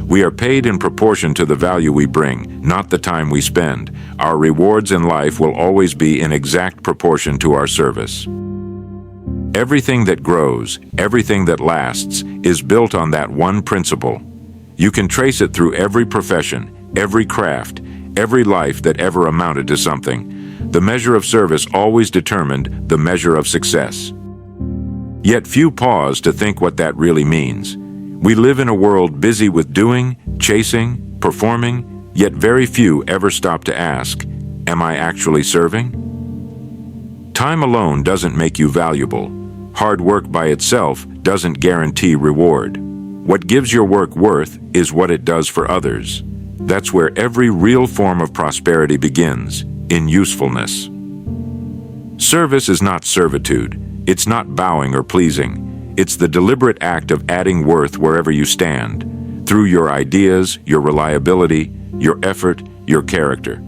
We are paid in proportion to the value we bring, not the time we spend. Our rewards in life will always be in exact proportion to our service. Everything that grows, everything that lasts, is built on that one principle. You can trace it through every profession, every craft, every life that ever amounted to something. The measure of service always determined the measure of success. Yet few pause to think what that really means. We live in a world busy with doing, chasing, performing, yet very few ever stop to ask, am I actually serving? Time alone doesn't make you valuable. Hard work by itself doesn't guarantee reward. What gives your work worth is what it does for others. That's where every real form of prosperity begins, in usefulness. Service is not servitude. It's not bowing or pleasing. It's the deliberate act of adding worth wherever you stand, through your ideas, your reliability, your effort, your character.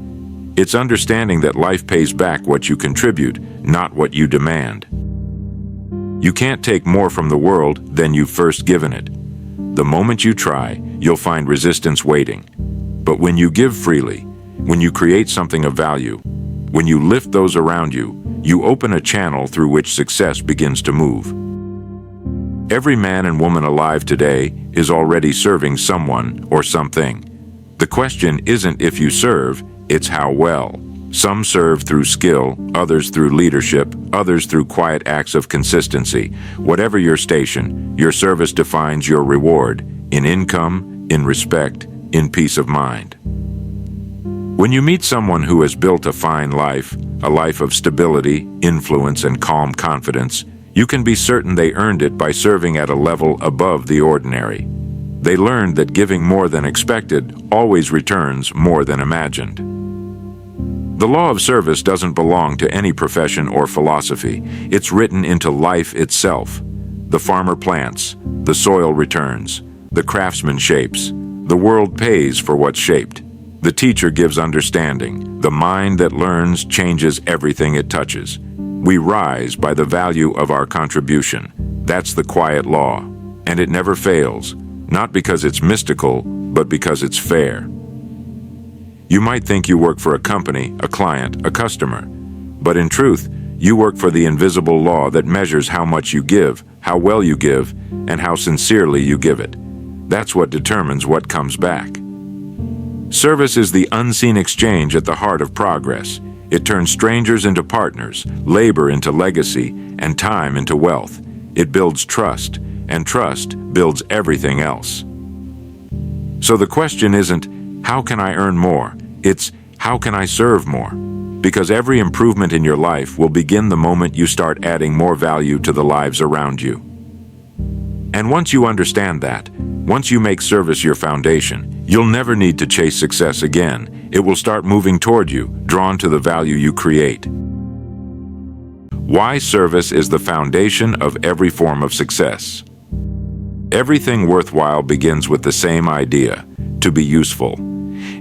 It's understanding that life pays back what you contribute, not what you demand. You can't take more from the world than you've first given it. The moment you try, you'll find resistance waiting. But when you give freely, when you create something of value, when you lift those around you, you open a channel through which success begins to move. Every man and woman alive today is already serving someone or something. The question isn't if you serve, it's how well. Some serve through skill, others through leadership, others through quiet acts of consistency. Whatever your station, your service defines your reward, in income, in respect, in peace of mind. When you meet someone who has built a fine life, a life of stability, influence, and calm confidence, you can be certain they earned it by serving at a level above the ordinary. They learned that giving more than expected always returns more than imagined. The law of service doesn't belong to any profession or philosophy. It's written into life itself. The farmer plants, the soil returns, the craftsman shapes, the world pays for what's shaped. The teacher gives understanding. The mind that learns changes everything it touches. We rise by the value of our contribution. That's the quiet law, and it never fails, not because it's mystical, but because it's fair. You might think you work for a company, a client, a customer, but in truth, you work for the invisible law that measures how much you give, how well you give, and how sincerely you give it. That's what determines what comes back. Service is the unseen exchange at the heart of progress. It turns strangers into partners, labor into legacy, and time into wealth. It builds trust, and trust builds everything else. So the question isn't, how can I earn more? It's, how can I serve more? Because every improvement in your life will begin the moment you start adding more value to the lives around you. And once you understand that, once you make service your foundation, you'll never need to chase success again. It will start moving toward you, drawn to the value you create. Why service is the foundation of every form of success. Everything worthwhile begins with the same idea, to be useful.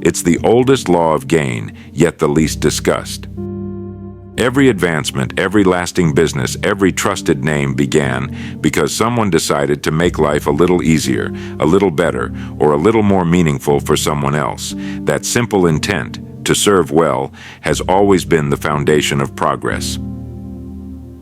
It's the oldest law of gain, yet the least discussed. Every advancement, every lasting business, every trusted name began because someone decided to make life a little easier, a little better, or a little more meaningful for someone else. That simple intent, to serve well, has always been the foundation of progress.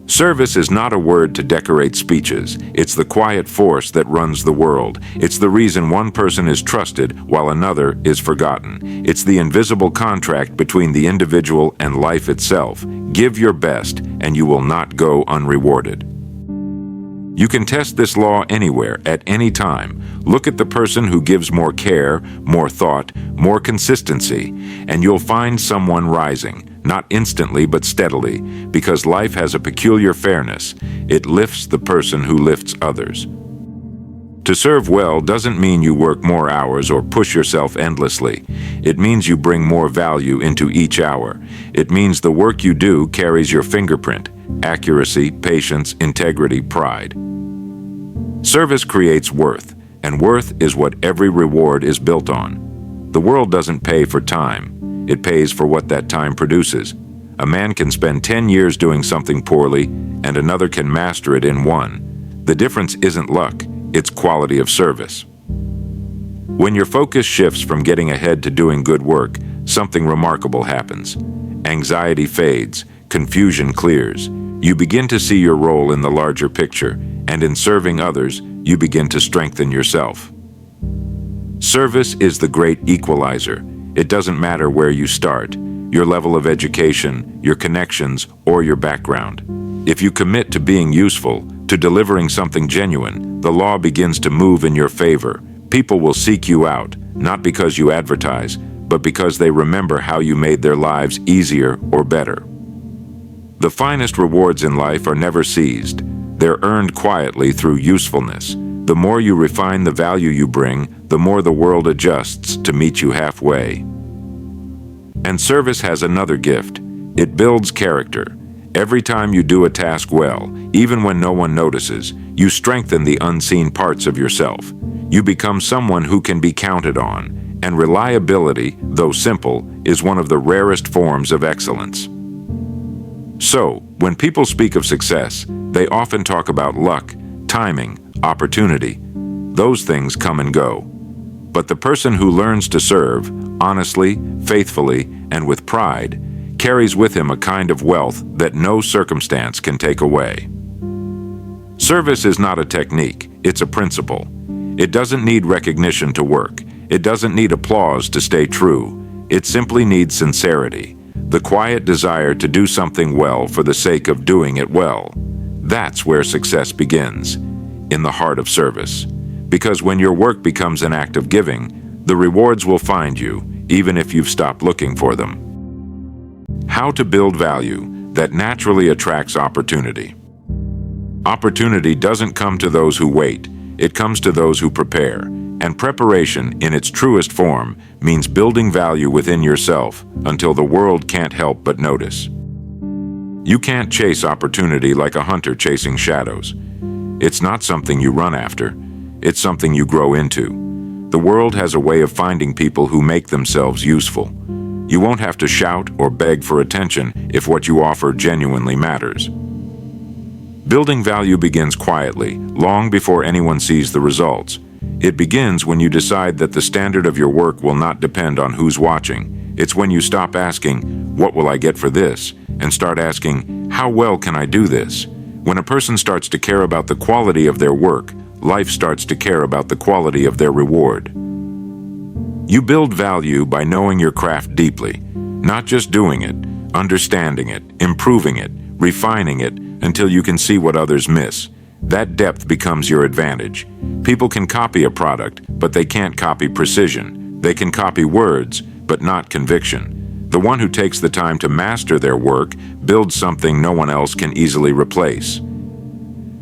Service is not a word to decorate speeches. It's the quiet force that runs the world. It's the reason one person is trusted while another is forgotten. It's the invisible contract between the individual and life itself. Give your best, and you will not go unrewarded. You can test this law anywhere, at any time. Look at the person who gives more care, more thought, more consistency, and you'll find someone rising, not instantly but steadily, because life has a peculiar fairness. It lifts the person who lifts others. To serve well doesn't mean you work more hours or push yourself endlessly. It means you bring more value into each hour. It means the work you do carries your fingerprint, accuracy, patience, integrity, pride. Service creates worth, and worth is what every reward is built on. The world doesn't pay for time. It pays for what that time produces. A man can spend 10 years doing something poorly, and another can master it in 1. The difference isn't luck, it's quality of service. When your focus shifts from getting ahead to doing good work, something remarkable happens. Anxiety fades, confusion clears. You begin to see your role in the larger picture, and in serving others, you begin to strengthen yourself. Service is the great equalizer. It doesn't matter where you start, your level of education, your connections, or your background. If you commit to being useful, to delivering something genuine, the law begins to move in your favor. People will seek you out, not because you advertise, but because they remember how you made their lives easier or better. The finest rewards in life are never seized. They're earned quietly through usefulness. The more you refine the value you bring, the more the world adjusts to meet you halfway. And service has another gift. It builds character. Every time you do a task well, even when no one notices, you strengthen the unseen parts of yourself. You become someone who can be counted on, and reliability, though simple, is one of the rarest forms of excellence. So, when people speak of success, they often talk about luck, timing, opportunity. Those things come and go. But the person who learns to serve, honestly, faithfully, and with pride, carries with him a kind of wealth that no circumstance can take away. Service is not a technique, it's a principle. It doesn't need recognition to work. It doesn't need applause to stay true. It simply needs sincerity, the quiet desire to do something well for the sake of doing it well. That's where success begins, in the heart of service. Because when your work becomes an act of giving, the rewards will find you, even if you've stopped looking for them. How to build value that naturally attracts opportunity. Opportunity doesn't come to those who wait. It comes to those who prepare. And preparation, in its truest form, means building value within yourself until the world can't help but notice. You can't chase opportunity like a hunter chasing shadows. It's not something you run after. It's something you grow into. The world has a way of finding people who make themselves useful. You won't have to shout or beg for attention if what you offer genuinely matters. Building value begins quietly, long before anyone sees the results. It begins when you decide that the standard of your work will not depend on who's watching. It's when you stop asking, "What will I get for this?" and start asking, "How well can I do this?" When a person starts to care about the quality of their work, life starts to care about the quality of their reward. You build value by knowing your craft deeply, not just doing it, understanding it, improving it, refining it until you can see what others miss. That depth becomes your advantage. People can copy a product, but they can't copy precision. They can copy words, but not conviction. The one who takes the time to master their work builds something no one else can easily replace.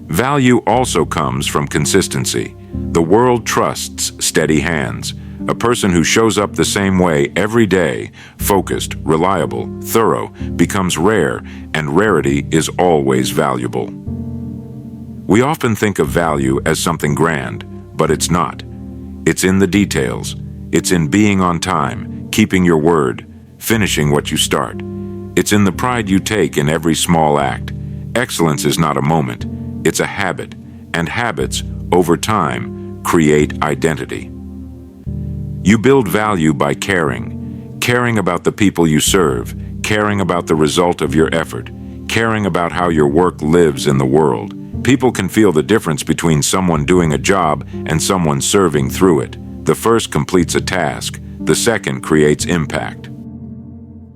Value also comes from consistency. The world trusts steady hands. A person who shows up the same way every day, focused, reliable, thorough, becomes rare, and rarity is always valuable. We often think of value as something grand, but it's not. It's in the details. It's in being on time, keeping your word, finishing what you start. It's in the pride you take in every small act. Excellence is not a moment. It's a habit, and habits, over time, create identity. You build value by caring about the people you serve, caring about the result of your effort, caring about how your work lives in the world. People can feel the difference between someone doing a job and someone serving through it. The first completes a task, the second creates impact.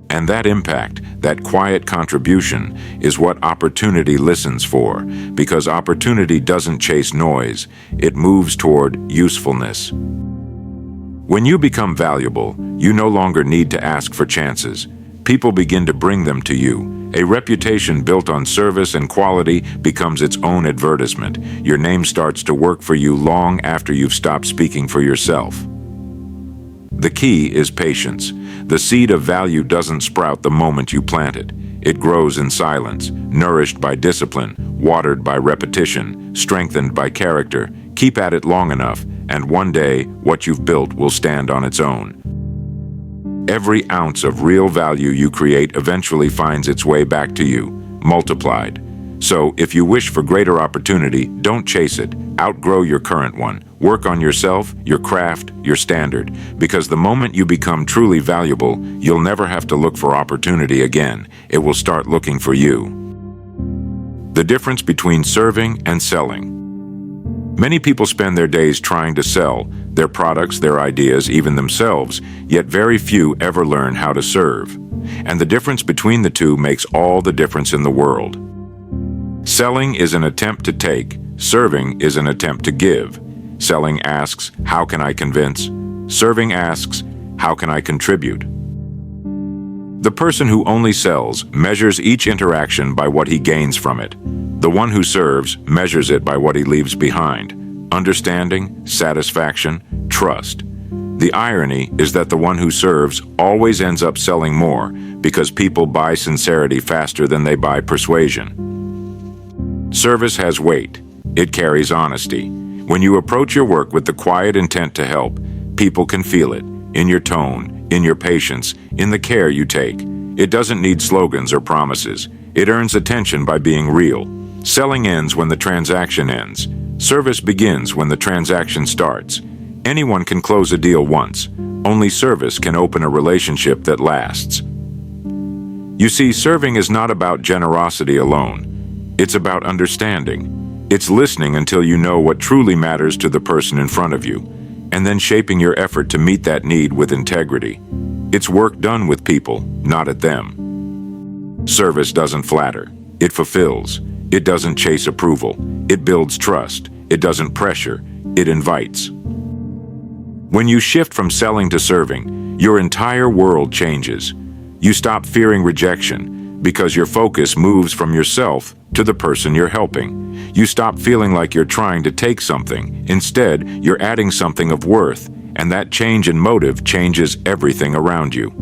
And that impact, that quiet contribution, is what opportunity listens for, because opportunity doesn't chase noise, it moves toward usefulness. When you become valuable, you no longer need to ask for chances. People begin to bring them to you. A reputation built on service and quality becomes its own advertisement. Your name starts to work for you long after you've stopped speaking for yourself. The key is patience. The seed of value doesn't sprout the moment you plant it. It grows in silence, nourished by discipline, watered by repetition, strengthened by character. Keep at it long enough, and one day, what you've built will stand on its own. Every ounce of real value you create eventually finds its way back to you, multiplied. So, if you wish for greater opportunity, don't chase it, Outgrow your current one. Work on yourself, your craft, your standard, because the moment you become truly valuable, you'll never have to look for opportunity again. It will start looking for you. The difference between serving and selling. Many people spend their days trying to sell their products, their ideas, even themselves, yet very few ever learn how to serve. And the difference between the two makes all the difference in the world. Selling is an attempt to take, serving is an attempt to give. Selling asks, how can I convince? Serving asks, how can I contribute? The person who only sells measures each interaction by what he gains from it. The one who serves measures it by what he leaves behind: understanding, satisfaction, trust. The irony is that the one who serves always ends up selling more because people buy sincerity faster than they buy persuasion. Service has weight. It carries honesty. When you approach your work with the quiet intent to help, people can feel it in your tone, in your patience, in the care you take. It doesn't need slogans or promises. It earns attention by being real. Selling ends when the transaction ends. Service begins when the transaction starts. Anyone can close a deal once. Only service can open a relationship that lasts. You see, serving is not about generosity alone. It's about understanding. It's listening until you know what truly matters to the person in front of you, and then shaping your effort to meet that need with integrity. It's work done with people, not at them. Service doesn't flatter. It fulfills. It doesn't chase approval. It builds trust. It doesn't pressure. It invites. When you shift from selling to serving, your entire world changes. You stop fearing rejection because your focus moves from yourself to the person you're helping. You stop feeling like you're trying to take something. Instead, you're adding something of worth, and that change in motive changes everything around you.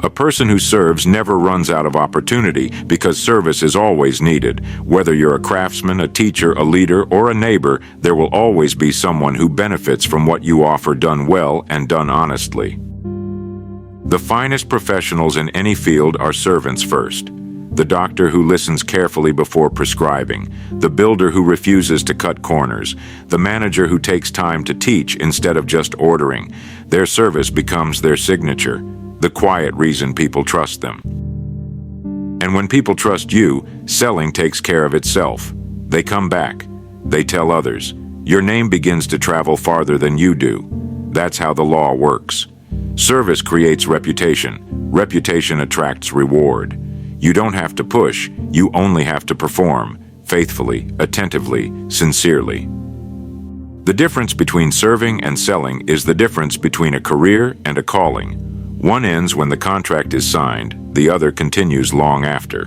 A person who serves never runs out of opportunity because service is always needed. Whether you're a craftsman, a teacher, a leader, or a neighbor, there will always be someone who benefits from what you offer done well and done honestly. The finest professionals in any field are servants first. The doctor who listens carefully before prescribing, the builder who refuses to cut corners, the manager who takes time to teach instead of just ordering. Their service becomes their signature, the quiet reason people trust them. And when people trust you, selling takes care of itself. They come back. They tell others. Your name begins to travel farther than you do. That's how the law works. Service creates reputation. Reputation attracts reward. You don't have to push. You only have to perform, faithfully, attentively, sincerely. The difference between serving and selling is the difference between a career and a calling. One ends when the contract is signed, the other continues long after.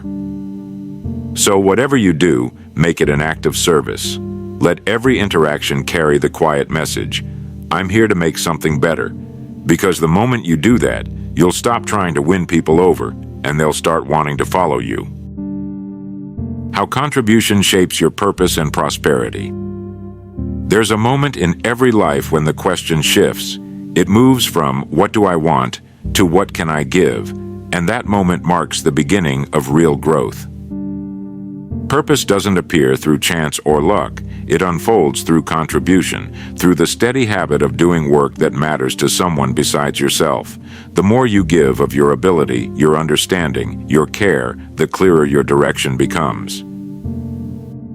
So whatever you do, make it an act of service. Let every interaction carry the quiet message: I'm here to make something better. Because the moment you do that, you'll stop trying to win people over, and they'll start wanting to follow you. How contribution shapes your purpose and prosperity. There's a moment in every life when the question shifts. It moves from what do I want to what can I give, and that moment marks the beginning of real growth. Purpose doesn't appear through chance or luck. It unfolds through contribution, through the steady habit of doing work that matters to someone besides yourself. The more you give of your ability, your understanding, your care, the clearer your direction becomes.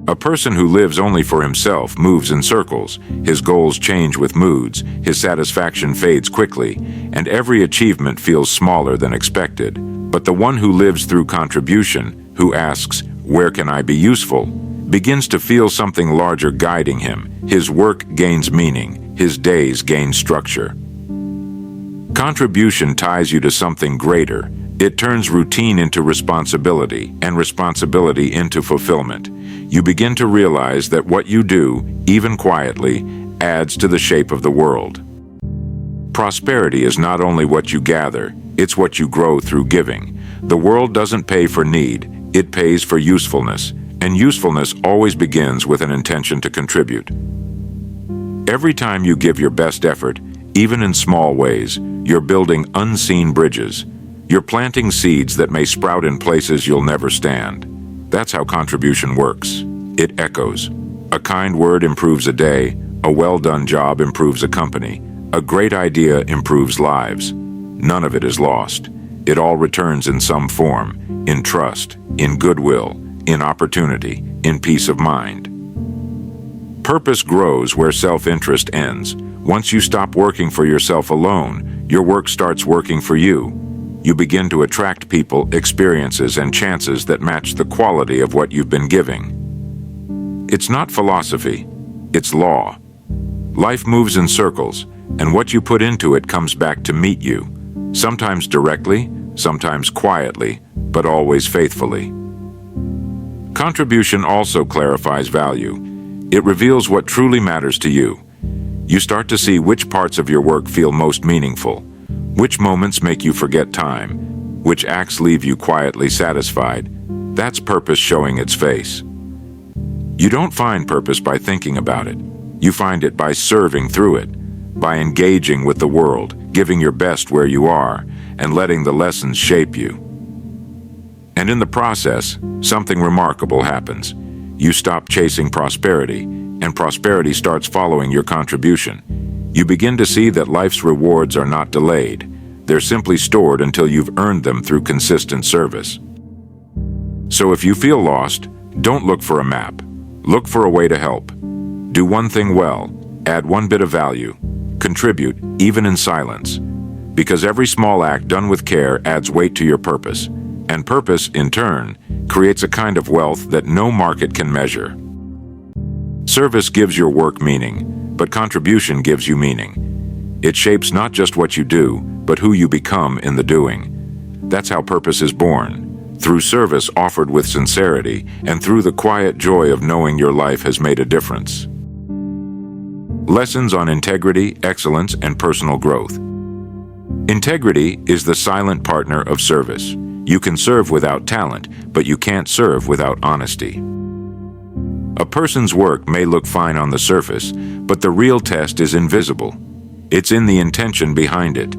A person who lives only for himself moves in circles. His goals change with moods, his satisfaction fades quickly, and every achievement feels smaller than expected. But the one who lives through contribution, who asks, where can I be useful, begins to feel something larger guiding him. His work gains meaning, his days gain structure. Contribution ties you to something greater. It turns routine into responsibility, and responsibility into fulfillment. You begin to realize that what you do, even quietly, adds to the shape of the world. Prosperity is not only what you gather, it's what you grow through giving. The world doesn't pay for need, it pays for usefulness, and usefulness always begins with an intention to contribute. Every time you give your best effort, even in small ways, you're building unseen bridges. You're planting seeds that may sprout in places you'll never stand. That's how contribution works. It echoes. A kind word improves a day, a well-done job improves a company, a great idea improves lives. None of it is lost. It all returns in some form, in trust, in goodwill, in opportunity, in peace of mind. Purpose grows where self-interest ends. Once you stop working for yourself alone, your work starts working for you. You begin to attract people, experiences, and chances that match the quality of what you've been giving. It's not philosophy, it's law. Life moves in circles, and what you put into it comes back to meet you, sometimes directly, sometimes quietly, but always faithfully. Contribution also clarifies value. It reveals what truly matters to you. You start to see which parts of your work feel most meaningful, which moments make you forget time, which acts leave you quietly satisfied. That's purpose showing its face. You don't find purpose by thinking about it. You find it by serving through it, by engaging with the world, giving your best where you are, and letting the lessons shape you. And in the process, something remarkable happens. You stop chasing prosperity, and prosperity starts following your contribution. You begin to see that life's rewards are not delayed. They're simply stored until you've earned them through consistent service. So if you feel lost, don't look for a map. Look for a way to help. Do one thing well, add one bit of value, contribute, even in silence. Because every small act done with care adds weight to your purpose, and purpose, in turn, creates a kind of wealth that no market can measure. Service gives your work meaning, but contribution gives you meaning. It shapes not just what you do, but who you become in the doing. That's how purpose is born. Through service offered with sincerity, and through the quiet joy of knowing your life has made a difference. Lessons on integrity, excellence, and personal growth. Integrity is the silent partner of service. You can serve without talent, but you can't serve without honesty. A person's work may look fine on the surface, but the real test is invisible. It's in the intention behind it.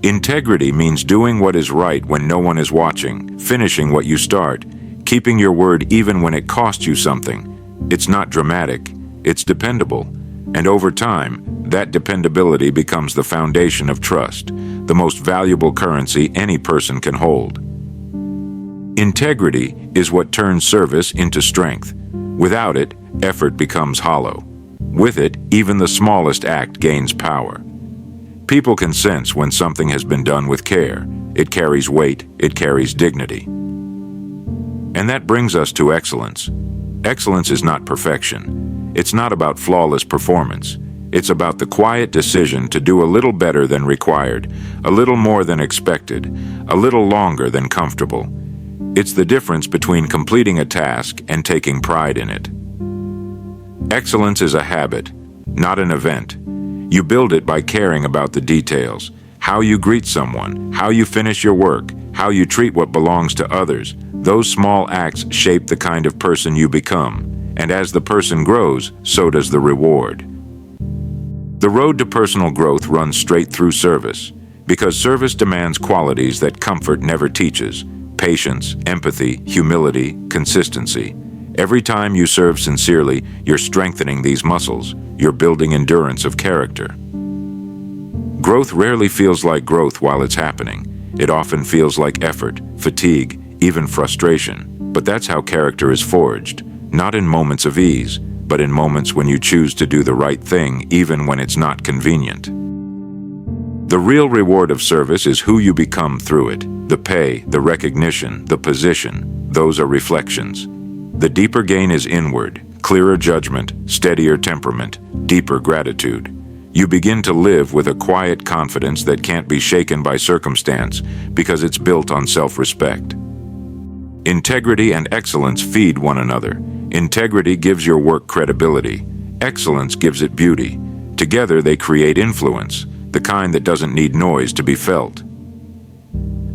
Integrity means doing what is right when no one is watching, finishing what you start, keeping your word even when it costs you something. It's not dramatic, it's dependable. And over time, that dependability becomes the foundation of trust, the most valuable currency any person can hold. Integrity is what turns service into strength. Without it, effort becomes hollow. With it, even the smallest act gains power. People can sense when something has been done with care. It carries weight, it carries dignity. And that brings us to excellence. Excellence is not perfection. It's not about flawless performance. It's about the quiet decision to do a little better than required, a little more than expected, a little longer than comfortable. It's the difference between completing a task and taking pride in it. Excellence is a habit, not an event. You build it by caring about the details, how you greet someone, how you finish your work, how you treat what belongs to others. Those small acts shape the kind of person you become, and as the person grows, so does the reward. The road to personal growth runs straight through service, because service demands qualities that comfort never teaches: patience, empathy, humility, consistency. Every time you serve sincerely, you're strengthening these muscles. You're building endurance of character. Growth rarely feels like growth while it's happening. It often feels like effort, fatigue, even frustration. But that's how character is forged, not in moments of ease, but in moments when you choose to do the right thing even when it's not convenient. The real reward of service is who you become through it. The pay, the recognition, the position, those are reflections. The deeper gain is inward, clearer judgment, steadier temperament, deeper gratitude. You begin to live with a quiet confidence that can't be shaken by circumstance because it's built on self-respect. Integrity and excellence feed one another. Integrity gives your work credibility. Excellence gives it beauty. Together they create influence, the kind that doesn't need noise to be felt.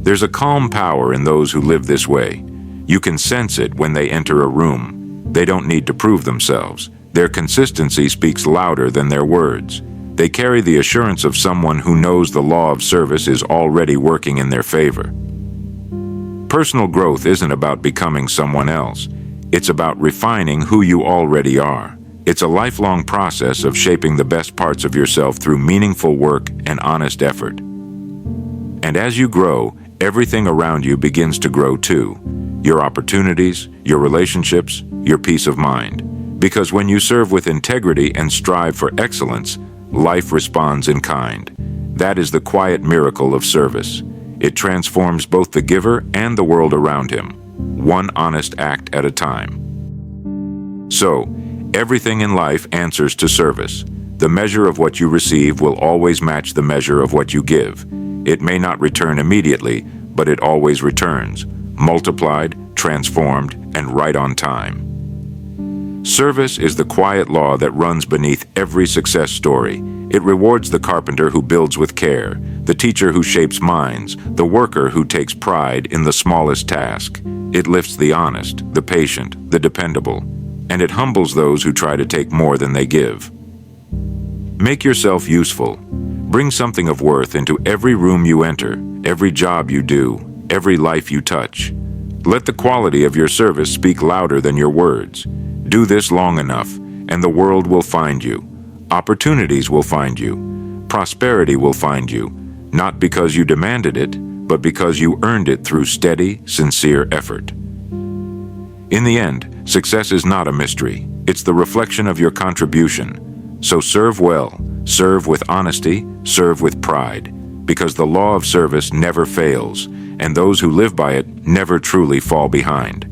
There's a calm power in those who live this way. You can sense it when they enter a room. They don't need to prove themselves. Their consistency speaks louder than their words. They carry the assurance of someone who knows the law of service is already working in their favor. Personal growth isn't about becoming someone else. It's about refining who you already are. It's a lifelong process of shaping the best parts of yourself through meaningful work and honest effort. And as you grow, everything around you begins to grow too. Your opportunities, your relationships, your peace of mind. Because when you serve with integrity and strive for excellence, life responds in kind. That is the quiet miracle of service. It transforms both the giver and the world around him, one honest act at a time. So, everything in life answers to service. The measure of what you receive will always match the measure of what you give. It may not return immediately, but it always returns, multiplied, transformed, and right on time. Service is the quiet law that runs beneath every success story. It rewards the carpenter who builds with care, the teacher who shapes minds, the worker who takes pride in the smallest task. It lifts the honest, the patient, the dependable, and it humbles those who try to take more than they give. Make yourself useful. Bring something of worth into every room you enter, every job you do, every life you touch. Let the quality of your service speak louder than your words. Do this long enough, and the world will find you. Opportunities will find you. Prosperity will find you, not because you demanded it, but because you earned it through steady, sincere effort. In the end, success is not a mystery. It's the reflection of your contribution. So serve well, serve with honesty, serve with pride, because the law of service never fails, and those who live by it never truly fall behind.